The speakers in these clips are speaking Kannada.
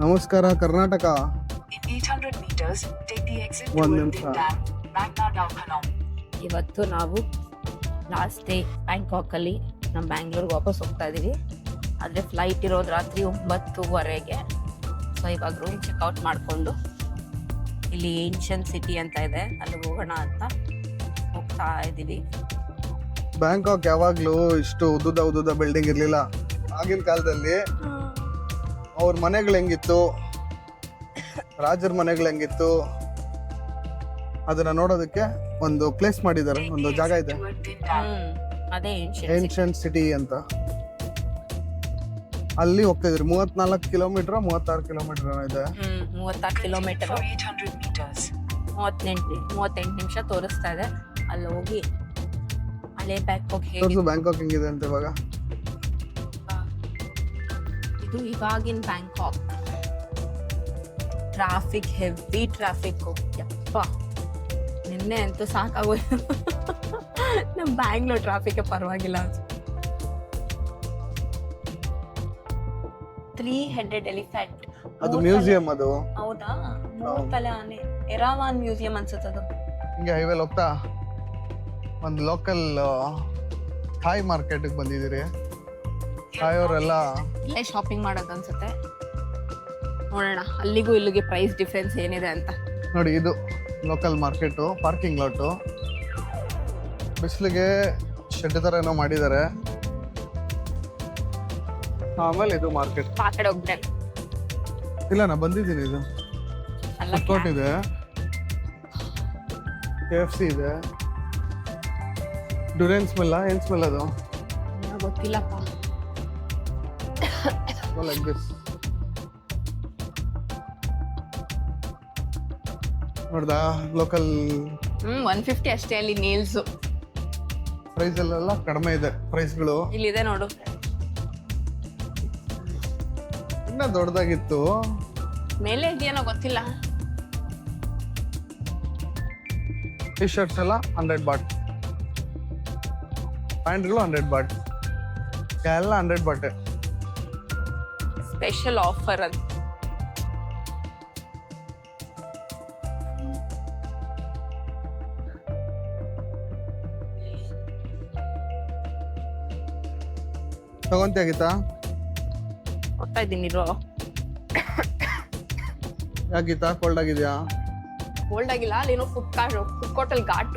ನಮಸ್ಕಾರ Karnataka. In 800 meters, take the exit One to ನಿಮಿಷ. Dam, Magna Dao Phanom. ಇವತ್ತು ನಾವು ಲಾಸ್ಟ್ ಡೇ ಬ್ಯಾಂಕಾಕಲ್ಲಿ ನಮ್ಮ ಬ್ಯಾಂಗ್ಳೂರ್ಗೆ ವಾಪಸ್ ಹೋಗ್ತಾ ಇದ್ದೀವಿ. ಆದರೆ ಫ್ಲೈಟ್ ಇರೋದು ರಾತ್ರಿ 9:30ಗೆ. ಸೊ ಇವಾಗ ರೂಮ್ ಚೆಕ್ಔಟ್ ಮಾಡಿಕೊಂಡು ಇಲ್ಲಿ ಏನ್ಷಿಯಂಟ್ ಸಿಟಿ ಅಂತ ಇದೆ, ಅಲ್ಲಿಗೆ ಹೋಗೋಣ ಅಂತ ಹೋಗ್ತಾ ಇದ್ದೀವಿ. ಬ್ಯಾಂಕಾಕ್ ಯಾವಾಗ್ಲೂ ಇಷ್ಟು ಉದ್ದುದ ಬಿಲ್ಡಿಂಗ್ ಇರ್ಲಿಲ್ಲ. ಆಗಿನ ಕಾಲದಲ್ಲಿ ಅವ್ರ ಮನೆಗಳು ಹೆಂಗಿತ್ತು, ರಾಜರ ಮನೆಗಳು ಹೆಂಗಿತ್ತು, ಅದನ್ನ ನೋಡೋದಕ್ಕೆ ಒಂದು ಪ್ಲೇಸ್ ಮಾಡಿದ್ದಾರೆ, ಒಂದು ಜಾಗ ಇದೆ, Toward Din Dam. ಅದೇ ಏನ್ಷಿಯಂಟ್ ಏನ್ಷಿಯಂಟ್ ಸಿಟಿ ಅಂತ. ಅಲ್ಲಿ ಹೋಗ್ತಾ ಇದ್ರಿ. 34 ಕಿಲೋಮೀಟರ್ 36 ಕಿಲೋಮೀಟರ್ ಇದೆ. 36 ಕಿಲೋಮೀಟರ್, For 800 meters. 38 ನಿಮಿಷ ತೋರಿಸ್ತಾ ಇದೆ. ಅಲ್ಲಿ ಹೋಗಿ ಹಳೆ ಬ್ಯಾಂಕಾಕ್ ಹೇಗೆ ತೋರ್ಸು ಬ್ಯಾಂಕಾಕ್ ಹೆಂಗಿದೆ ಅಂತ ಇವಾಗ. ಇದು ಇವಾಗಿನ ಬ್ಯಾಂಕಾಕ್. Traffic, heavy traffic. ಯಪ್ಪ, ನಿನ್ನೆ ಅಂತೂ ಸಾಕಾಗೋಯ್ತು. ನಮ್ಮ ಬ್ಯಾಂಗ್ಳೂರ್ ಟ್ರಾಫಿಕ್ ಪರವಾಗಿಲ್ಲ. 3-headed elephant. ಅದು ಮ್ಯೂಸಿಯಂ. ಅದು ಹೌದಾ? 3 ತಲೆ ಆನೆ. ಎರಾವಾನ್ ಮ್ಯೂಸಿಯಂ ಅನ್ಸುತ್ತೆ ಅದು. ಹಿಂಗೆ ಹೈವೇಲ್ ಹೋಗ್ತಾ ಒಂದು ಲೋಕಲ್ ಥಾಯ್ ಮಾರ್ಕೆಟ್ಗೆ ಬಂದಿದ್ದೀರಿ. ಥಾಯ್ ಅವರೆಲ್ಲ ಇಲ್ಲೇ ಶಾಪಿಂಗ್ ಮಾಡೋದು ಅನ್ಸುತ್ತೆ. ನೋಡೋಣ ಅಲ್ಲಿಗೂ ಇಲ್ಲಿಗೆ ಪ್ರೈಸ್ ಡಿಫ್ರೆನ್ಸ್ ಏನಿದೆ ಅಂತ. ನೋಡಿ, ಇದು ಲೋಕಲ್ ಮಾರ್ಕೆಟು, ಪಾರ್ಕಿಂಗ್ ಲಾಟು. ಬಿಸಿಲಿಗೆ ಶೆಡ್ ಥರ ಏನೋ ಮಾಡಿದ್ದಾರೆ. ಆಮೇಲೆ ಇದು ಮಾರ್ಕೆಟ್. ಆ ಕಡೆ ಹೋಗ್ಬಿಟ್ಟೆ. ಇಲ್ಲ, ನಾ ಬಂದಿದ್ದೀನಿ. ಇದು ಅಲ್ಲ ಫುಡ್ ಕೋರ್ಟ್ ಇದೆ, KFC ಇದೆ. ಡುರೆನ್ ಸ್ಮೆಲ್ಲ, ಏನ್ ಸ್ಮೆಲ್ ಅದು? ಗೊತ್ತಿಲ್ಲಪ್ಪ. Like this. ನೋಡ್ದಾ, ಲೋಕಲ್ 150 ಅಷ್ಟೇ ಅಲ್ಲಿ ನೇಲ್ಸ್. ಪ್ರೈಸ್ ಅಲ್ಲೆಲ್ಲ ಕಡಿಮೆ ಇದೆ ಪ್ರೈಸ್ಗಳು. ಇಲ್ಲಿದೆ ನೋಡು. ಇನ್ನ ದೊಡ್ಡದಾಗಿತ್ತು. ಮೇಲೆ ಇದೆಯೇನೋ ಗೊತ್ತಿಲ್ಲ. ಟಿ ಶರ್ಟ್ಸ್ ಎಲ್ಲ 100 ಬಾಟ್, ಪ್ಯಾಂಟ್ಗಳು 100 ಬಾಟ್, ಎಲ್ಲ 100 ಬಾಟೆ. ಸ್ಪೆಷಲ್ ಆಫರ್ ಅಂತ. ತಗೊಂತಿಯಾಗಿತ್ತಾ? ಹೋಗ್ತಾ ಇದ್ದೀನಿ ಇರೋ. ಯಾಕಿತ್ತಾ? ಕೋಲ್ಡ್ ಆಗಿದ್ಯಾ? ಕೋಲ್ಡ್ ಆಗಿಲ್ಲ, ಅಲ್ಲೇನೋ ಫುಡ್ ಕೋರ್ಟಲ್ಲಿ ಘಾಟ್.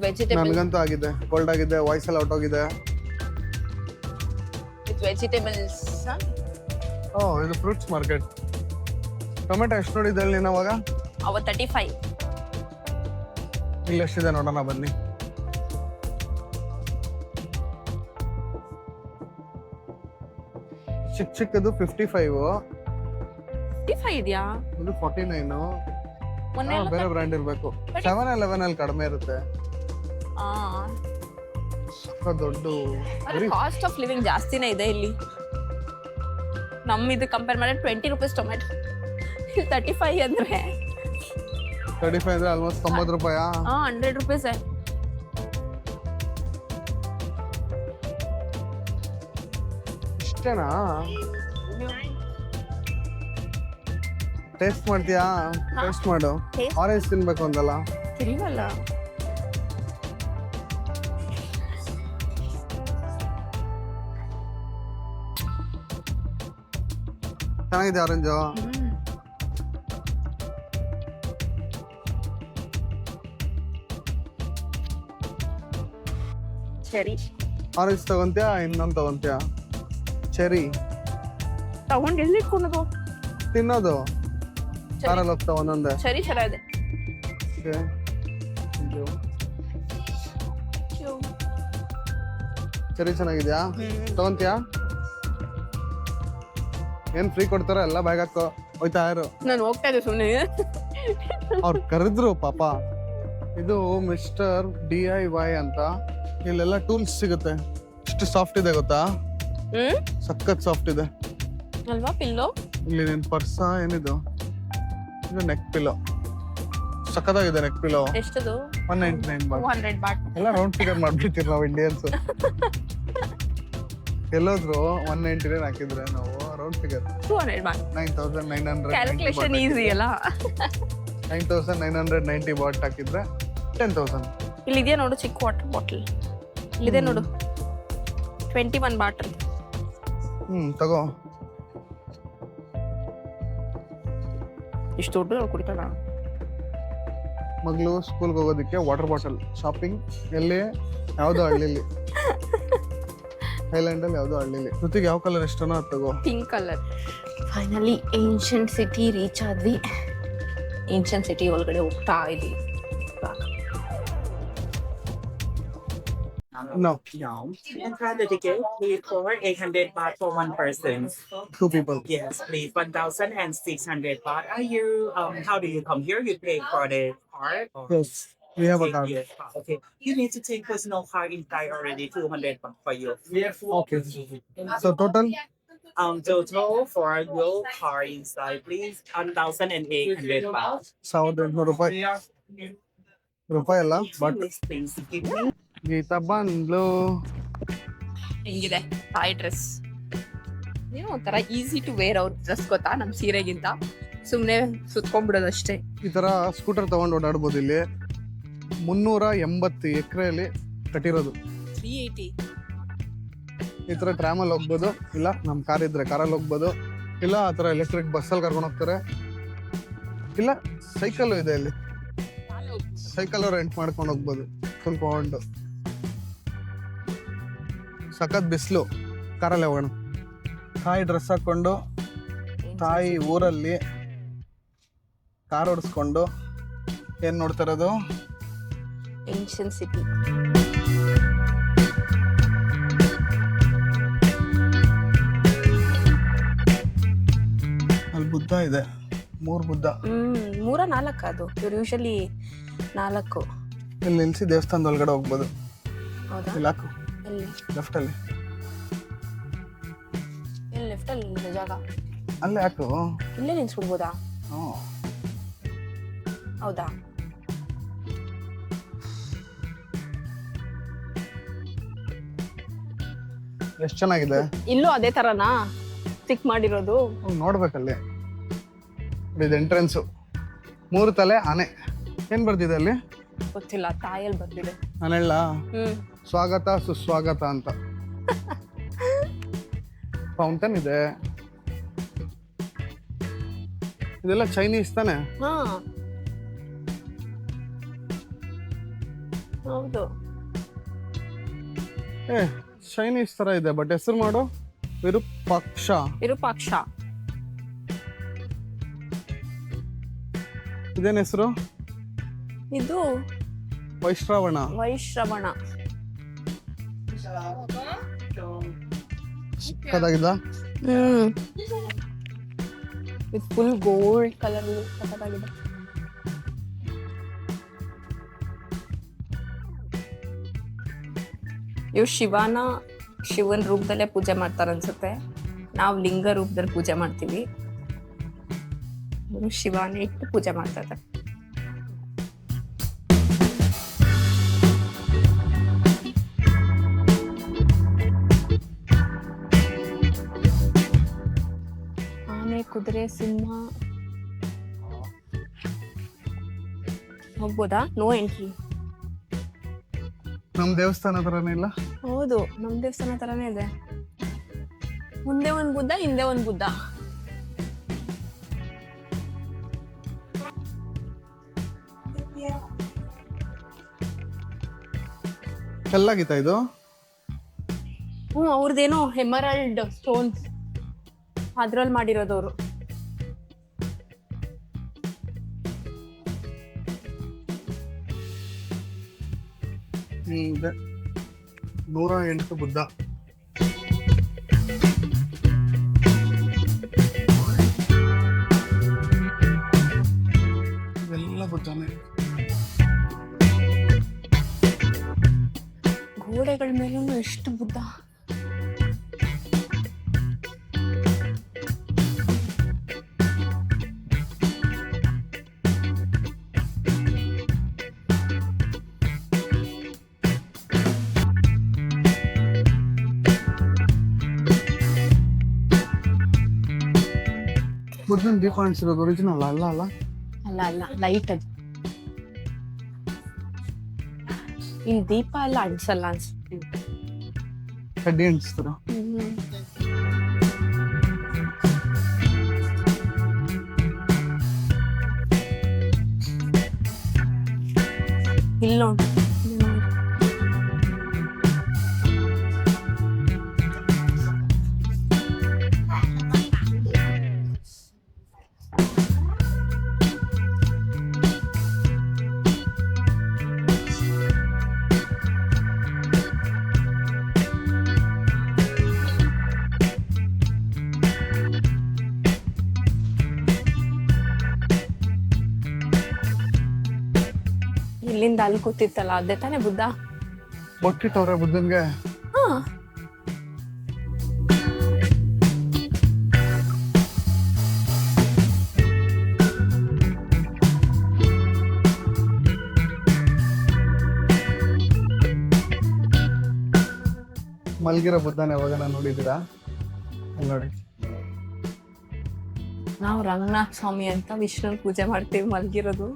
ವೆಜಿಟೇಬಲ್, ನನಗಂತೂ ಆಗಿದೆ, ಕೋಲ್ಡ್ ಆಗಿದೆ, ವಾಯ್ಸ್ ಎಲ್ಲ ಹೊಟ್ಟೋಗಿದೆ. With vegetables. ಓ, ಇದು ಫ್ರೂಟ್ಸ್ ಮಾರ್ಕೆಟ್. ಟೊಮೆಟೊ ಎಷ್ಟು ನೋಡಿದ್ದೆ ನೀನು ಅವಾಗ? ಅವ 35. ಇಲ್ಲಿ ಎಷ್ಟಿದೆ ನೋಡೋಣ ಬನ್ನಿ. ಚಿಕ್ಕದು 55, 55 ಇದೆಯಾ? ಇದು 49. ಮೊನ್ನೆ ಬೇರೆ ಬ್ರ್ಯಾಂಡ್ ಇರಬೇಕು. 7-Eleven ಅಲ್ಲಿ ಕಡಿಮೆ ಇರುತ್ತೆ. ದೊಡ್ಡ ಕಾಸ್ಟ್ ಆಫ್ ಲಿವಿಂಗ್ ಜಾಸ್ತಿನೇ ಇದೆ ಇಲ್ಲಿ. ಇದು ಕಂಪೇರ್ ಮಾಡಿದ್ರೆ 20 ರೂಪೀಸ್ ಟೊಮೆಟೊ, 35 ಅಂದ್ರೆ 35 ಅಂದ್ರೆ ಆಲ್ಮೋಸ್ಟ್ 90 ರೂಪಾಯಾ? 100 ರೂಪೀಸ್. ಇಷ್ಟೇನಾ? ಟೇಸ್ಟ್ ಮಾಡ್ತೀಯಾ? ಟೇಸ್ಟ್ ಮಾಡು. Taste? ಆರೆಂಜ್ ತಿನ್ಬೇಕು ಅಂದಲ್ಲ? ತಿರುಗಲ್ಲ. ಚೆನ್ನಾಗಿದೆ ಆರೆಂಜು. ಸರಿ, ಆರೆಂಜ್ ತಗೊಂತೀಯಾ? ಇನ್ನೊಂದು ತಗೊಂತೀಯಾ? ಚೆರಿ ತಗೊಂಡು ಎಲ್ಲಿ ಇಟ್ಕೊಳೋದು? ತಿನ್ನೋದು ಕಾರಲ್ಲಿ ಹೋಗ್ತಾ ಒಂದೊಂದೇ. ಸರಿ ಚೆನ್ನಾಗಿದೆ. Okay. ಇದು ಚೆರಿ ಚೆನ್ನಾಗಿದ್ಯಾ? ತಗೊಂತೀಯಾ? ಏನ್ ಫ್ರೀ ಕೊಡ್ತಾರ? ಎಲ್ಲ ಬ್ಯಾಗ್ ಹಾಕೋ ಹೋಯ್ತಾ ಇರು. ನಾನು ಹೋಗ್ತಾ ಇದ್ದೆ ಸುಮ್ಮನೆ. ಅವ್ರು ಕರೆದ್ರು ಪಾಪ. ಇದು ಮಿಸ್ಟರ್ DIY ಅಂತ. ಇಲ್ಲೆಲ್ಲ ಟೂಲ್ಸ್ ಸಿಗುತ್ತೆ. ಎಷ್ಟು ಸಾಫ್ಟ್ ಇದೆ ಗೊತ್ತಾ? ಸಖತ್ ಸಾಫ್ಟ್ ಇದೆ ಅಲ್ವಾ? ಪಿಲ್ಲೋ ಇಲ್ಲಿ ನಿನ್ ಪರ್ಸ ಏನಿದು? ಇದು ನೆಕ್ ಪಿಲ್ಲೋ. ಸಖತ್ತಾಗಿದೆ ನೆಕ್ ಪಿಲ್ಲೋ. ಎಷ್ಟದು? 199 ಬಾಟ್. 200 ಬಾಟ್. ಎಲ್ಲ ರೌಂಡ್ ಫಿಗರ್ ಮಾಡ್ಬಿಡ್ತೀವಿ ನಾವು ಇಂಡಿಯನ್ಸ್. ಎಲ್ಲೋದ್ರು 199 ಹಾಕಿದ್ರೆ ನಾವು ರೌಂಡ್ ಫಿಗರ್ 200 ಮಾಡಿ 9990 ಕ್ಯಾಲ್ಕುಲೇಷನ್ ಈಸಿ ಅಲ್ಲ. 9990 ಬಾಟ್ ಹಾಕಿದ್ರೆ 10,000. ಇಲ್ಲಿದೆಯಾ ನೋಡು ಚಿಕ್ಕ ವಾಟರ್ ಬಾಟಲ್, ಇಲ್ಲಿದೆ ನೋಡು 21 ಬಾಟಲ್. ತಗೋ. ಇಷ್ಟು ದೊಡ್ಡ ಕುಡಿತಾಳ. ಮಗಳು ಸ್ಕೂಲ್ಗೆ ಹೋಗೋದಕ್ಕೆ ವಾಟರ್ ಬಾಟಲ್ ಶಾಪಿಂಗ್ ಎಲ್ಲಿ? ಯಾವುದೋ ಹಳ್ಳಿಲಿ, ಥೈಲ್ಯಾಂಡಲ್ಲಿ ಯಾವುದೋ ಹಳ್ಳಿಲಿ. ಜೊತೆಗೆ ಯಾವ ಕಲರ್ ಇಷ್ಟನೋ ಅದು ತಗೋ. Pink colour. Finally ancient city reach ಆದ್ವಿ. ಏನ್ಷಂಟ್ ಸಿಟಿ ಒಳಗಡೆ ಹೋಗ್ತಾ ಇದೀವಿ. No. No. And for the ticket, please for 800 baht for one person. 2 people. Yes, please 1,600 baht. Are you? How do you come here? You pay for the card? Or Yes, we have a card. Yes, okay. You need to take personal car inside already. 200 baht for you. Okay. So total? Total for your car inside, please 1,800 baht. 1,800 ರೂಪಾಯಿ. ರೂಪಾಯಿ ಅಲ್ಲ, but Yes, please give me. Geeta ಬಂದ್ಲು. ಹೆಂಗಿದೆ ತಾಯಿ ಡ್ರೆಸ್? ಏನೋ ಒಂಥರ ಈಸಿ ಟು ವೇರ್ ಅವ್ರ ಡ್ರೆಸ್ ಗೊತ್ತಾ, ನಮ್ಮ ಸೀರೆಗಿಂತ. ಸುಮ್ಮನೆ ಸುತ್ಕೊಂಡ್ಬಿಡೋದಷ್ಟೇ. ಈ ತರ ಸ್ಕೂಟರ್ ತಗೊಂಡು ಓಡಾಡ್ಬೋದು. ಇಲ್ಲಿ 380 ಎಕರೆಯಲ್ಲಿ ಕಟ್ಟಿರೋದು. 380. ಈ ತರ ಟ್ರಾಮಲ್ಲಿ ಹೋಗ್ಬೋದು, ಇಲ್ಲ ನಮ್ಮ ಕಾರ್ ಇದ್ರೆ ಕಾರಲ್ಲಿ ಹೋಗ್ಬೋದು, ಇಲ್ಲ ಆ ಥರ ಎಲೆಕ್ಟ್ರಿಕ್ ಬಸ್ಸಲ್ಲಿ ಕರ್ಕೊಂಡು ಹೋಗ್ತಾರೆ, ಇಲ್ಲ ಸೈಕಲ್ಲು ಇದೆ ಇಲ್ಲಿ. ಸೈಕಲ್ ರೆಂಟ್ ಮಾಡ್ಕೊಂಡು ಹೋಗ್ಬೋದು ಕುಂತ್ಕೊಂಡು. ಸಖತ್ ಬಿಸಿಲು, ಕಾರಲ್ಲಿ ಹೋಗೋಣ. ತಾಯಿ ಡ್ರೆಸ್ ಹಾಕೊಂಡು ತಾಯಿ ಊರಲ್ಲಿ ಕಾರ್ ಓಡಿಸ್ಕೊಂಡು ಏನ್ ನೋಡ್ತಾ ಇರೋದು? Ancient city. ಅಲ್ಲಿ ಬುದ್ಧ ಇದೆ, 3 ಬುದ್ಧ. 3-4 ಅದು. ಇವ್ರು ಯೂಶಲಿ 4. ಇಲ್ಲಿ ನಿಲ್ಸಿ ದೇವಸ್ಥಾನದ ಒಳಗಡೆ ಹೋಗ್ಬೋದು. ಹೌದಾ? ಇಲ್ಲಿ ಹಾಕು, ಎಲ್ಲಿ? ಲೆಫ್ಟಲ್ಲಿ. ಎಲ್ಲಿ ಲೆಫ್ಟ್ ಅಲ್ಲಿ ಇದೆ ಜಾಗ? ಅಲ್ಲೇ ಹಾಕು. ಇಲ್ಲೇ ನಿಲ್ಸ್ಬಿಡ್ಬೋದಾ? ಹ್ಞೂ. ಹೌದಾ? ಎಷ್ಟು ಚೆನ್ನಾಗಿದೆ. ಇಲ್ಲೂ ಅದೇ ತರನಾ ಸ್ಟಿಕ್ ಮಾಡಿರೋದು? ನೋಡ್ಬೇಕಲ್ಲಿ. ಇದು ಎಂಟ್ರೆನ್ಸು. 3 ತಲೆ ಆನೆ. ಏನ್ ಬರ್ದಿದೆ ಅಲ್ಲಿ? ಗೊತ್ತಿಲ್ಲ, ತಾಯಲ್ಲಿ ಬರ್ದಿದೆ. ನಾನು ಹೇಳ, ಸ್ವಾಗತ ಸುಸ್ವಾಗತ ಅಂತ. ಫೌಂಟನ್ ಇದೆ. ಇದೆಲ್ಲ ಚೈನೀಸ್ ತಾನೆ? ಹಾ ಹೌದು. ಚೈನೀಸ್ ತರ ಇದೆ, ಬಟ್ ಹೆಸರು ಮಾಡು ವಿರೂಪಾಕ್ಷ. ವಿರೂಪಾಕ್ಷ. ಇದೇನ್ ಹೆಸರು? ಇದು ವೈಶ್ರವಣ. ವೈಶ್ರವಣ. ಚಿಕ್ಕದಾಗಿದ್ದ. ಇದು ಫುಲ್ ಗೋಲ್ಡ್ ಕಲರ್ ಸಖತ್ತಾಗಿದೆ. ಇವ್ರು ಶಿವನ್ ರೂಪದಲ್ಲೇ ಪೂಜೆ ಮಾಡ್ತಾರೆ ಅನ್ಸುತ್ತೆ. ನಾವು ಲಿಂಗ ರೂಪದಲ್ಲಿ ಪೂಜೆ ಮಾಡ್ತೀವಿ. ಇವ್ರು ಶಿವನೇ ಇಟ್ಟು ಪೂಜೆ ಮಾಡ್ತಾರೆ. ಆನೆ, ಕುದುರೆ, ಸಿಂಹ. ಹೋಗ್ಬೋದಾ? No entry. ನಮ್ ದೇವಸ್ಥಾನ ತರನೇ ಇಲ್ಲ? ಹೌದು, ನಮ್ ದೇವಸ್ಥಾನ ತರಾನೇ ಇದೆ. ಮುಂದೆ ಒಂದ್ ಬುದ್ಧ, ಹಿಂದೆ ಒಂದ್ ಬುದ್ಧ. ಕಲ್ಲಾಗಿತ್ತಾ ಇದು? ಅವ್ರದ್ದೇನೋ ಹೆಮರಲ್ಡ್ ಸ್ಟೋನ್ಸ್ ಅದ್ರಲ್ಲಿ ಮಾಡಿರೋದವ್ರು. ಇದೆ 108 ಬುದ್ಧ. ಇದೆಲ್ಲ ಬುದ್ಧನೇ. ಗೋಡೆಗಳ ಮೇಲೂ ಎಷ್ಟು ಬುದ್ಧ. ಬುದ್ಧನ ದೀಪ ಅನ್ಸಿರೋದು ಒರಿಜಿನಲ್ ಅಲ್ಲ ಅಲ್ಲ ಅಲ್ಲ ಲೈಟ್ ಅದು. ಇಲ್ಲಿ ದೀಪ ಎಲ್ಲ ಅನ್ಸಲ್ಲ ಅನ್ಸ್ತೀನಿ. ಕಡ್ಡಿ ಅನ್ಸ್ತಾರ. ಇಲ್ಲಿ ನೋಡಿ. ಇಲ್ಲಿಂದ ಅಲ್ಲಿ ಕೂತಿತ್ತಲ್ಲ ಅದೇ ತಾನೇ ಬುದ್ಧ. ಬೊಟ್ಟಿಟ್ಟವ್ರೆ ಬುದ್ಧನ್ಗೆ. ಹಾ ಮಲ್ಗಿರೋ ಬುದ್ಧನ ಯಾವಾಗ ನೋಡಿದ್ದೀರಾ? ಅಲ್ಲಿ ನೋಡಿ. ನಾವು ರಂಗನಾಥ ಸ್ವಾಮಿ ಅಂತ ವಿಷ್ಣು ಪೂಜೆ ಮಾಡ್ತೀವಿ ಮಲ್ಗಿರೋದು.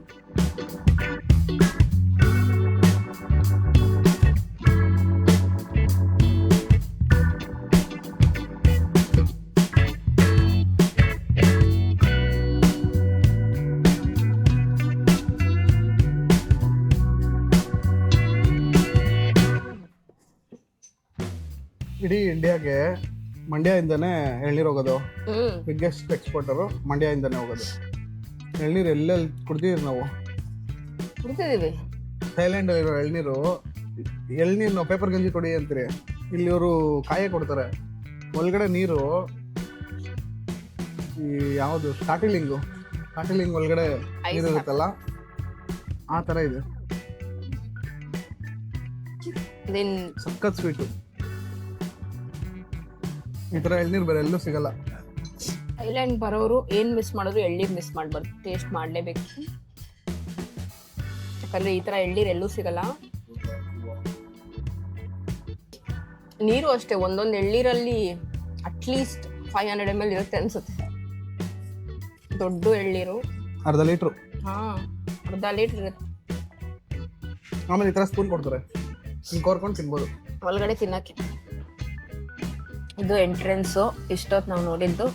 ಇಡೀ ಇಂಡಿಯಾಗೆ ಮಂಡ್ಯದಿಂದನೇ ಎಳ್ನೀರು ಹೋಗೋದು. ಬಿಗ್ಗೆಸ್ಟ್ ಎಕ್ಸ್ಪೋರ್ಟರು ಮಂಡ್ಯದಿಂದನೇ ಹೋಗೋದು. ಎಳ್ನೀರು ಎಲ್ಲೆಲ್ಲಿ ಕುಡ್ದಿದ್ದೀವಿ ನಾವು. ಕುಡ್ತಿದೀವಿ. ಥೈಲ್ಯಾಂಡ್ ಇರೋ ಎಳ್ನೀರು ನಾವು ಪೇಪರ್ ಗಂಜಿ ಕೊಡಿ ಅಂತೀರಿ, ಇಲ್ಲಿ ಇವರು ಕಾಯೇ ಕೊಡ್ತಾರೆ. ಒಳಗಡೆ ನೀರು ಈ ಯಾವುದು ಸ್ಟಾರ್ಟಿಲಿಂಗ್ ಒಳಗಡೆ ನೀರು ಇರುತ್ತಲ್ಲ ಆ ಥರ ಇದೆ. ಸಖತ್ ಸ್ವೀಟು. ಈ ಥರ ಎಳ್ನೀರು ಬೇರೆ ಎಲ್ಲೂ ಸಿಗಲ್ಲ. ಥೈಲ್ಯಾಂಡ್ ಬರೋರು ಏನ್ ಮಿಸ್ ಮಾಡೋರು ಎಳ್ನೀರು ಮಿಸ್ ಮಾಡ್ಬಾರ್ದು. ಟೇಸ್ಟ್ ಮಾಡ್ಲೇಬೇಕು. ಯಾಕಂದ್ರೆ ಈ ತರ ಎಳ್ನೀರು ಎಲ್ಲೂ ಸಿಗಲ್ಲ. ನೀರು ಅಷ್ಟೇ, ಒಂದೊಂದು ಎಳ್ನೀರಲ್ಲಿ ಅಟ್ಲೀಸ್ಟ್ 500 ml ಇರುತ್ತೆ ಅನ್ಸುತ್ತೆ. ದೊಡ್ಡ ಎಳ್ನೀರು ಅರ್ಧ ಲೀಟ್ರು. ಹಾ, ಅರ್ಧ ಲೀಟರ್ ಇರುತ್ತೆ. ಆಮೇಲೆ ಈ ಥರ ಸ್ಪೂನ್ ಕೊಡ್ತಾರೆ, ಹಿಂಗೆ ಕೋರ್ಕೊಂಡು ತಿನ್ಬೋದು ಒಳಗಡೆ ತಿನ್ನಕ್ಕೆ. ಇದು ಎಂಟ್ರೆನ್ಸು. ಇಷ್ಟೊತ್ತು ನಾವು ನೋಡಿದ್ದು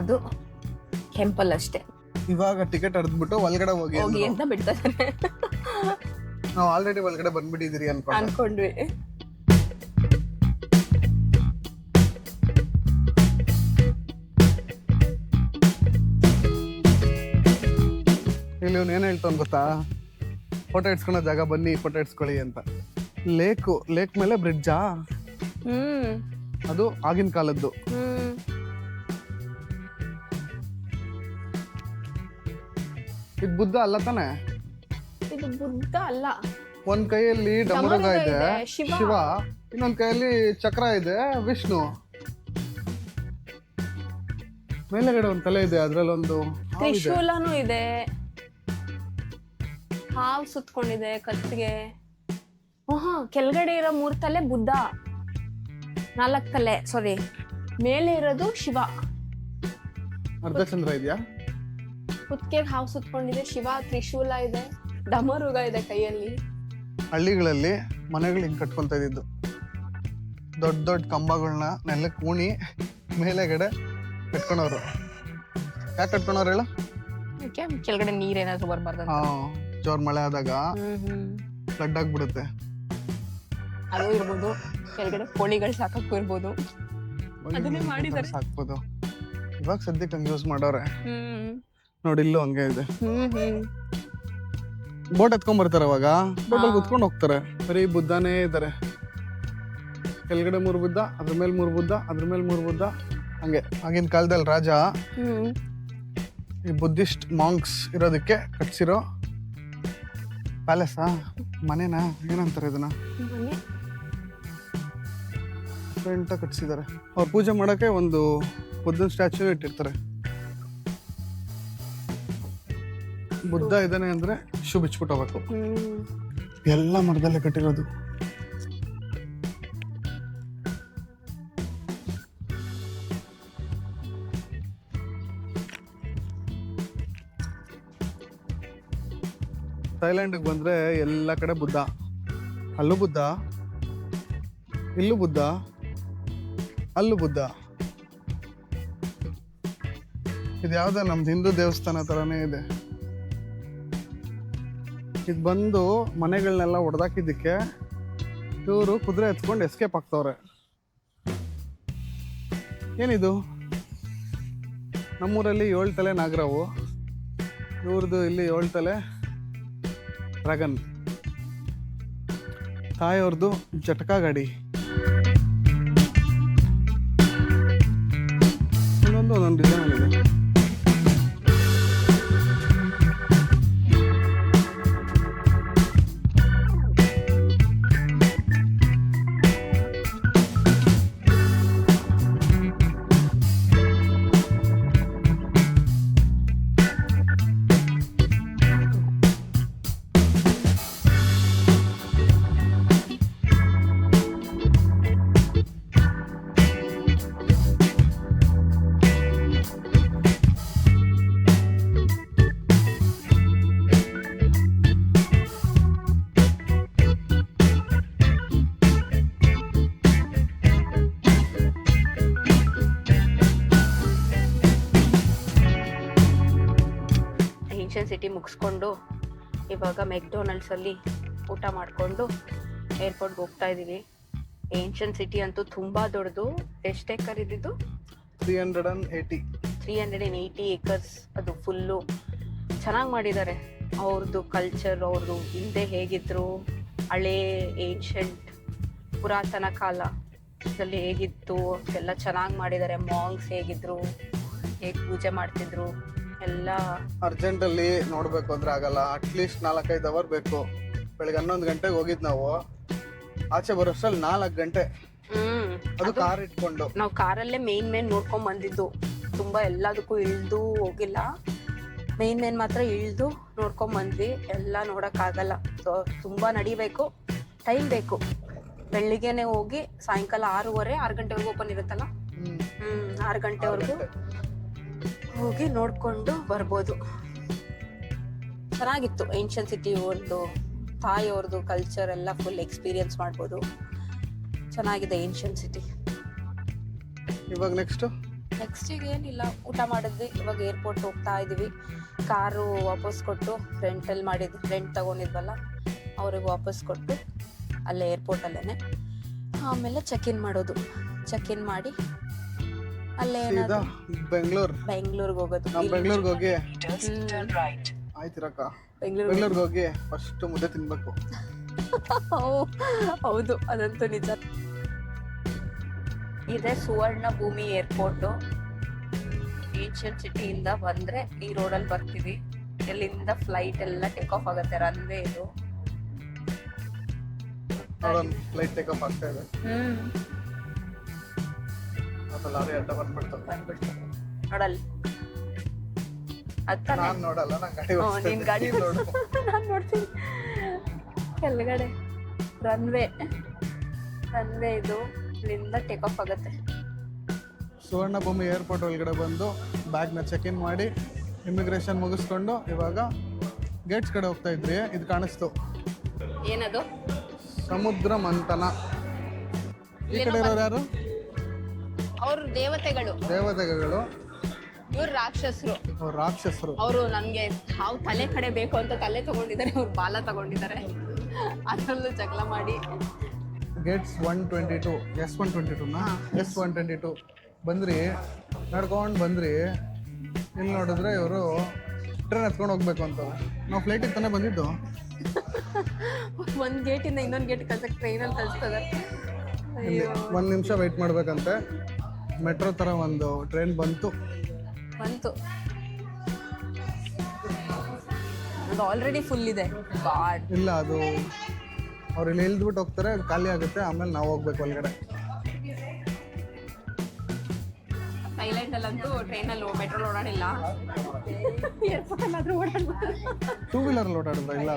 ಅದು ಟೆಂಪಲ್ ಅಷ್ಟೇ. ಇವಾಗ ಟಿಕೆಟ್ ಹರಿದ್ಬಿಟ್ಟು ಒಳಗಡೆ ಹೋಗಿ ಅಂತ ಬಿಡ್ತಾರೆ. ನಾವು ಆಲ್ರೆಡಿ ಒಳಗಡೆ ಬಂದ್ಬಿಟ್ಟಿದ್ದೀರಿ ಅನ್ಕೊಂಡ್ವಿ. ಇಲ್ಲಿ ಏನು ಹೇಳ್ತಾನೆ ಗೊತ್ತಾ, ಫೋಟೋ ಇಡ್ಸ್ಕೊಳೋ ಜಾಗ ಬನ್ನಿ ಫೋಟೋ ಇಡ್ಸ್ಕೊಳ್ಳಿ ಅಂತ. ಲೇಕ್ ಮೇಲೆ ಬ್ರಿಡ್ಜಾ? ಅದು ಆಗಿನ ಕಾಲದ್ದು. ಇದು ಬುದ್ಧ ಅಲ್ಲ ತಾನೆ? ಇದು ಬುದ್ಧ ಅಲ್ಲ. ಒಂದ್ ಕೈಯಲ್ಲಿ ಡಮರುಗ ಇದೆ ಶಿವ, ಇನ್ನೊಂದ್ ಕೈಯಲ್ಲಿ ಚಕ್ರ ಇದೆ ವಿಷ್ಣು. ಮೇಲೆಗಡೆ ಒಂದ್ ತಲೆ ಇದೆ, ಅದ್ರಲ್ಲೊಂದು ತ್ರಿಶೂಲನೂ ಇದೆ, ಹಾವು ಸುತ್ಕೊಂಡಿದೆ ಕತ್ತಿಗೆ. ಕೆಳಗಡೆ ಇರೋ 3 ತಲೆ ಬುದ್ಧ, 4 ತಲೆ ಸಾರಿ, ಮೇಲೆ ಇರೋದು ಶಿವ. ಅರ್ಧ ಚಂದ್ರ ಇದೆಯಾ? ಕುತ್ತಿಗೆಗೆ ಹಾವು ಸುತ್ಕೊಂಡಿದೆ, ಶಿವ, ತ್ರಿಶೂಲ ಇದೆ, ಡಮರುಗ ಇದೆ ಕೈಯಲ್ಲಿ. ಹಳ್ಳಿಗಳಲ್ಲಿ ಮನೆಗಳು ಹಿಂಗ್ ಕಟ್ಕೊಂತ ಇದ್ದಿದ್ದು, ದೊಡ್ಡ ದೊಡ್ಡ ಕಂಬಗಳನ್ನ ನೆಲಕ್ಕೆ ಕೂಣಿ ಮೇಲೆಗಡೆ ಕಟ್ಕೊಂಡವ್ರು. ಯಾಕೆ ಕಟ್ಕೊಂಡವ್ರು ಹೇಳ? ಕೆಳಗಡೆ ನೀರೇನಾದ್ರು ಬರ್ಬಾರ್ದು. ಜೋರ್ ಮಳೆ ಆದಾಗ ಫ್ಲಡ್ ಆಗ್ಬಿಡುತ್ತೆ. ಅದು ಇರ್ಬೋದು, ಕೆಳಗಡೆ ಕೋಳಿಗಳು ಸಾಕಕ್ಕೂ ಇರ್ಬೋದು, ಅದನ್ನೇ ಮಾಡಿದ್ದಾರೆ. ಸಾಕ್ಬೋದು. ಇವಾಗ ಸದ್ಯಕ್ಕೆ ಹಂಗೆ ಯೂಸ್ ಮಾಡೋರೆ ನೋಡಿ. ಇಲ್ಲೂ ಹಂಗೆ ಇದೆ. ಬೋಟ್ ಎತ್ಕೊಂಡ್ ಬರ್ತಾರೆ, ಅವಾಗ ಬೋಟಲ್ಲಿ ಕುತ್ಕೊಂಡು ಹೋಗ್ತಾರೆ. ಬರೀ ಬುದ್ಧನೇ ಇದ್ದಾರೆ. ಕೆಳಗಡೆ 3 ಬುದ್ಧ, ಅದ್ರ ಮೇಲೆ 3 ಬುದ್ಧ, ಅದ್ರ ಮೇಲೆ 3 ಬುದ್ಧ. ಹಂಗೆ ಆಗಿನ ಕಾಲದಲ್ಲಿ ರಾಜ ಈ ಬುದ್ಧಿಸ್ಟ್ ಮಾಂಕ್ಸ್ ಇರೋದಕ್ಕೆ ಕಟ್ಸಿರೋ ಪ್ಯಾಲೇಸಾ ಮನೆನಾ ಏನಂತಾರೆ ಇದನ್ನ ಅಂತ ಕಟ್ಸಿದ್ದಾರೆ. ಅವ್ರು ಪೂಜೆ ಮಾಡಕ್ಕೆ ಒಂದು ಬುದ್ಧನ ಸ್ಟ್ಯಾಚ್ಯೂ ಇಟ್ಟಿರ್ತಾರೆ. ಬುದ್ಧ ಇದ್ದಾನೆ ಅಂದ್ರೆ ಶೂ ಬಿಚ್ಬಿಟ್ಟು ಹೋಗ್ಬೇಕು. ಎಲ್ಲ ಮರದಲ್ಲೇ ಕಟ್ಟಿರೋದು. ಥೈಲ್ಯಾಂಡಿಗೆ ಬಂದರೆ ಎಲ್ಲ ಕಡೆ ಬುದ್ಧ. ಅಲ್ಲೂ ಬುದ್ಧ, ಇಲ್ಲೂ ಬುದ್ಧ, ಅಲ್ಲೂ ಬುದ್ಧ. ಇದು ಯಾವುದೋ ನಮ್ದು ಹಿಂದೂ ದೇವಸ್ಥಾನ ಥರನೇ ಇದೆ. ಇದು ಬಂದು ಮನೆಗಳನ್ನೆಲ್ಲ ಹೊಡೆದಾಕಿದ್ದಕ್ಕೆ ಇವರು ಕುದುರೆ ಎತ್ಕೊಂಡು ಎಸ್ಕೇಪ್ ಆಗ್ತವ್ರೆ. ಏನಿದು? ನಮ್ಮೂರಲ್ಲಿ 7 ತಲೆ ನಾಗರಾವು, ಇವ್ರದ್ದು ಇಲ್ಲಿ 7 ತಲೆ ಡ್ರ್ಯಾಗನ್. ತಾಯಿಯವ್ರದ್ದು ಜಟಕಾ ಗಾಡಿ. ಒಂದೊಂದು ಡಿಸೈನ್ ಇದೆ. ಏನ್ಷಿಯಂಟ್ ಸಿಟಿ ಮುಗಿಸ್ಕೊಂಡು ಇವಾಗ ಮೆಕ್ಡೊನಾಲ್ಡ್ಸಲ್ಲಿ ಊಟ ಮಾಡಿಕೊಂಡು ಏರ್ಪೋರ್ಟ್ಗೆ ಹೋಗ್ತಾ ಇದ್ದೀವಿ. ಏನ್ಷಿಯಂಟ್ ಸಿಟಿ ಅಂತೂ ತುಂಬ ದೊಡ್ಡದು. ಎಷ್ಟು ಏಕರ್ ಇದ್ದಿದ್ದು? 380 ಏಕರ್ಸ್. ಅದು ಫುಲ್ಲು ಚೆನ್ನಾಗಿ ಮಾಡಿದ್ದಾರೆ. ಅವ್ರದ್ದು ಕಲ್ಚರ್, ಅವ್ರದ್ದು ಹಿಂದೆ ಹೇಗಿದ್ರು, ಹಳೇ ಏನ್ಷಿಯಂಟ್ ಪುರಾತನ ಕಾಲದಲ್ಲಿ ಹೇಗಿತ್ತು ಎಲ್ಲ ಚೆನ್ನಾಗಿ ಮಾಡಿದ್ದಾರೆ. ಮಾಂಗ್ಸ್ ಹೇಗಿದ್ರು, ಹೇಗೆ ಪೂಜೆ ಮಾಡ್ತಿದ್ರು ಎಲ್ಲ. ಅರ್ಜೆಂಟಲ್ಲಿ ನೋಡಬೇಕು ಅಂದ್ರೆ ಆಗಲ್ಲ. ಅಟ್ಲೀಸ್ಟ್ 4-5 ಅವರ್ ಬೇಕು. ಬೆಳಿಗ್ಗೆ 11 ಗಂಟೆಗೆ ಹೋಗಿದ್ದು ನಾವು, ಆಚೆ ಬರೋಷ್ಟ್ರಲ್ಲಿ 4 ಗಂಟೆ. ಅದು ಕಾರ್ ಇಟ್ಕೊಂಡು ನಾವು ಕಾರಲ್ಲೇ ಮೇನ್ ನೋಡ್ಕೊಂಡ್ ಬಂದಿದ್ದು. ತುಂಬಾ ಎಲ್ಲದಕ್ಕೂ ಇಳ್ದು ಹೋಗಿಲ್ಲ, ಮೇನ್ ಮಾತ್ರ ಇಳ್ದು ನೋಡ್ಕೊಂಡ್ ಬಂದ್ವಿ. ಎಲ್ಲ ನೋಡಕ್ ಆಗಲ್ಲ, ತುಂಬಾ ನಡಿಬೇಕು, ಟೈಮ್ ಬೇಕು. ಬೆಳಿಗ್ಗೆನೆ ಹೋಗಿ ಸಾಯಂಕಾಲ 6 ಗಂಟೆವರೆಗೂ ಓಪನ್ ಇರುತ್ತಲ್ಲ, 6 ಗಂಟೆವರೆಗೂ ಹೋಗಿ ನೋಡ್ಕೊಂಡು ಬರ್ಬೋದು. ಚೆನ್ನಾಗಿತ್ತು ಏನ್ಷಿಯಂಟ್ ಸಿಟಿ. ಒಂದು ತಾಯಿಯವ್ರದ್ದು ಕಲ್ಚರ್ ಎಲ್ಲ ಫುಲ್ ಎಕ್ಸ್ಪೀರಿಯನ್ಸ್ ಮಾಡ್ಬೋದು. ಚೆನ್ನಾಗಿದೆ ಏನ್ಷಿಯಂಟ್ ಸಿಟಿ. ಇವಾಗ ನೆಕ್ಸ್ಟ್ ಈಗ ಏನಿಲ್ಲ, ಊಟ ಮಾಡಿದ್ವಿ. ಇವಾಗ ಏರ್ಪೋರ್ಟ್ ಹೋಗ್ತಾ ಇದೀವಿ. ಕಾರು ವಾಪಸ್ ಕೊಟ್ಟು ರೆಂಟ್ ತಗೊಂಡಿದ್ವಲ್ಲ, ಅವ್ರಿಗೆ ವಾಪಸ್ ಕೊಟ್ಟು ಅಲ್ಲೇ ಏರ್ಪೋರ್ಟಲ್ಲೇ ಆಮೇಲೆ ಚೆಕ್ ಇನ್ ಮಾಡೋದು. ಚೆಕ್ ಇನ್ ಮಾಡಿ ಅಲ್ಲೇ ಬೆಂಗಳೂರಿಗೆ ಹೋಗೋದು. ಬೆಂಗಳೂರಿಗೆ ಹೋಗಿ Turn right. ಆಯ್ತಿರಕ್ಕ, ಬೆಂಗಳೂರಿಗೆ ಹೋಗಿ ಫಸ್ಟ್ ಮುದ್ದೆ ತಿನ್ಬೇಕು. ಹೌದು, ಅದಂತೂ ನಿಜ. ಇದೆ ಸುವರ್ಣ ಭೂಮಿ ಏರ್ಪೋರ್ಟು. ಏನ್ಷಿಯಂಟ್ ಸಿಟಿಯಿಂದ ಬಂದ್ರೆ ಈ ರೋಡಲ್ಲಿ ಬರ್ತೀವಿ. ಇಲ್ಲಿಂದ ಫ್ಲೈಟ್ ಎಲ್ಲ ಟೇಕ್ ಆಫ್ ಆಗುತ್ತೆ. ರನ್ವೇ ಇದು. ಫ್ಲೈಟ್ ಟೇಕ್ ಆಫ್ ಆಗ್ತಾ ಇದೆ. ಲಾರಿ ಅಡ್ಡ ಬಂದ್ಬಿಡ್ತು. ನೋಡಲ್ ನಾನ್ ನೋಡಲ್ಲ, ನಿನ್ ಗಾಡಿ ನೋಡು. ನಾನ್ ನೋಡ್ತೀನಿ. ಕೆಳಗಡೆ ರನ್ವೇ ಇದು. ಇಲ್ಲಿಂದ ಟೇಕ್ ಆಫ್ ಆಗುತ್ತೆ. ಸುವರ್ಣ ಭೂಮಿ ಏರ್ಪೋರ್ಟ್ ಒಳಗಡೆ ಬಂದು ಬ್ಯಾಗ್ನ ಚೆಕ್ ಇನ್ ಮಾಡಿ ಇಮಿಗ್ರೇಷನ್ ಮುಗಿಸ್ಕೊಂಡು ಇವಾಗ ಗೇಟ್ಸ್ ಕಡೆ ಹೋಗ್ತಾ ಇದ್ರಿ. ಇದು ಕಾಣಿಸ್ತು, ಏನದು? ಸಮುದ್ರ ಮಂಥನ. ಈ ಕಡೆ ಇರೋರು ಯಾರು? ಅವ್ರು ದೇವತೆಗಳು. ಇವ್ರು ರಾಕ್ಷಸರು. ಅವರು ನನ್ಗೆ ಹಾವು ತಲೆ ಕಡೆ ಬೇಕು ಅಂತ ತಲೆ ತಗೊಂಡಿದ್ದಾರೆ, ಅವ್ರು ಬಾಲ ತಗೊಂಡಿದ್ದಾರೆ. ಅದರಲ್ಲೂ ಜಗಳ ಮಾಡಿ. ಗೇಟ್ಸ್ 122 S122 ಬಂದ್ರಿ, ನಡ್ಕೊಂಡು ಬಂದ್ರಿ. ಇಲ್ಲಿ ನೋಡಿದ್ರೆ ಇವರು ಟ್ರೈನ್ ಹತ್ಕೊಂಡು ಹೋಗ್ಬೇಕು ಅಂತ. ನಾವು ಫ್ಲೈಟಿಗೆ ತಾನೇ ಬಂದಿದ್ದು. ಒಂದ್ ಗೇಟಿಂದ ಇನ್ನೊಂದು ಗೇಟ್ ಕಳ್ಸಕ್ಕೆ ಟ್ರೈನಲ್ಲಿ ಕಳಿಸ್ತದೆ. 1 ನಿಮಿಷ ವೆಯ್ಟ್ ಮಾಡ್ಬೇಕಂತೆ. ಮೆಟ್ರೋ ಥರ ಒಂದು ಟ್ರೈನ್ ಬಂತು. ಅದು ಆಲ್ರೆಡಿ ಫುಲ್ ಇದೆ. ಇಲ್ಲ, ಅದು ಅವ್ರು ಇಲ್ಲಿ ಇಳಿದ್ಬಿಟ್ಟು ಹೋಗ್ತಾರೆ, ಅದು ಖಾಲಿ ಆಗುತ್ತೆ. ಆಮೇಲೆ ನಾವು ಹೋಗ್ಬೇಕು ಒಳಗಡೆ. ಥೈಲ್ಯಾಂಡಲ್ಲಂತೂ ಟ್ರೈನಲ್ಲಿ ಮೆಟ್ರೋ ಓಡಾಡಿಲ್ಲ. ಏರ್ಪೋರ್ಟಲ್ಲಾದ್ರೂ ಓಡಾಡ್ಬೋದು. 2 ವೀಲರಲ್ಲಿ ಓಡಾಡಿದ್ರ? ಇಲ್ಲ,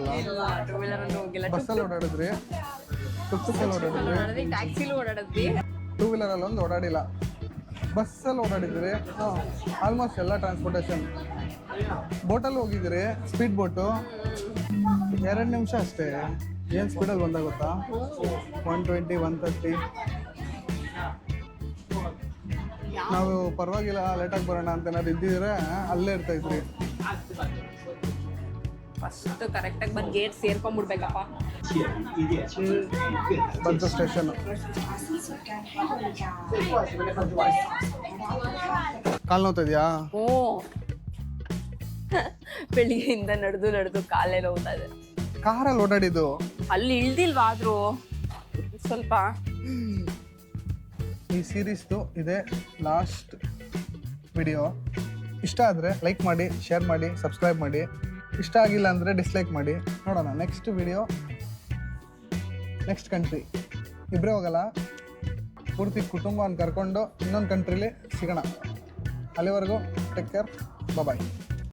ಟೂ ವೀಲರಲ್ಲಿ ಹೋಗಿಲ್ಲ. ಬಸ್ಸಲ್ಲಿ ಓಡಾಡಿದ್ರಿ, ಟುಕ್ಟುಕಲ್ಲಿ ಓಡಾಡಿದ್ರಿ, ಟ್ಯಾಕ್ಸಿಲೂ ಓಡಾಡಿದ್ವಿ. 2 ವೀಲರಲ್ಲಿ ಒಂದು ಓಡಾಡಿಲ್ಲ, ಬಸ್ಸಲ್ಲಿ ಓಡಾಡಿದ್ರಿ. ಆಲ್ಮೋಸ್ಟ್ ಎಲ್ಲ ಟ್ರಾನ್ಸ್ಪೋರ್ಟೇಷನ್. ಬೋಟಲ್ಲಿ ಹೋಗಿದ್ರಿ, ಸ್ಪೀಡ್ ಬೋಟು. 2 ನಿಮಿಷ ಅಷ್ಟೇ. ಏನು ಸ್ಪೀಡಲ್ಲಿ ಬಂದಾಗ ಗೊತ್ತಾ, 120, 130. ನಾವು ಪರವಾಗಿಲ್ಲ ಲೇಟಾಗಿ ಬರೋಣ ಅಂತ ಏನಾದ್ರು ಇದ್ದಿದ್ರೆ ಅಲ್ಲೇ ಇರ್ತಾಯಿದ್ರಿ. ಫಸ್ಟ್ ಕರೆಕ್ಟಾಗಿ ಬಂದು ಗೇಟ್ ಸೇರ್ಕೊಂಡ್ಬಿಡ್ಬೇಕಪ್ಪ. ಬಂತು ಸ್ಟೇಷನ್. ಕಾಲು ನೋವ್ತಿದ್ಯಾ? ಓ ಬೆಳಿಗ್ಗೆಯಿಂದ ನಡೆದು ಕಾಲೇ ನೋವ್ತಾ ಇದೆ. ಕಾರಲ್ಲಿ ಓಡಾಡಿದ್ದು. ಅಲ್ಲಿ ಇಳ್ದಿಲ್ವಾ ಆದ್ರೂ ಸ್ವಲ್ಪ. ಈ ಸೀರೀಸ್ದು ಇದೆ ಲಾಸ್ಟ್ ವಿಡಿಯೋ. ಇಷ್ಟ ಆದರೆ ಲೈಕ್ ಮಾಡಿ, ಶೇರ್ ಮಾಡಿ, ಸಬ್ಸ್ಕ್ರೈಬ್ ಮಾಡಿ. ಇಷ್ಟ ಆಗಿಲ್ಲ ಅಂದರೆ ಡಿಸ್ಲೈಕ್ ಮಾಡಿ. ನೋಡೋಣ ನೆಕ್ಸ್ಟ್ ವಿಡಿಯೋ, ನೆಕ್ಸ್ಟ್ ಕಂಟ್ರಿ. ಇಬ್ಬರೇ ಹೋಗಲ್ಲ, ಪೂರ್ತಿ ಕುಟುಂಬವನ್ನು ಕರ್ಕೊಂಡು ಇನ್ನೊಂದು ಕಂಟ್ರಿಲಿ ಸಿಗೋಣ. ಅಲ್ಲಿವರೆಗೂ ಟೇಕ್ ಕೇರ್, ಬಾಯ್.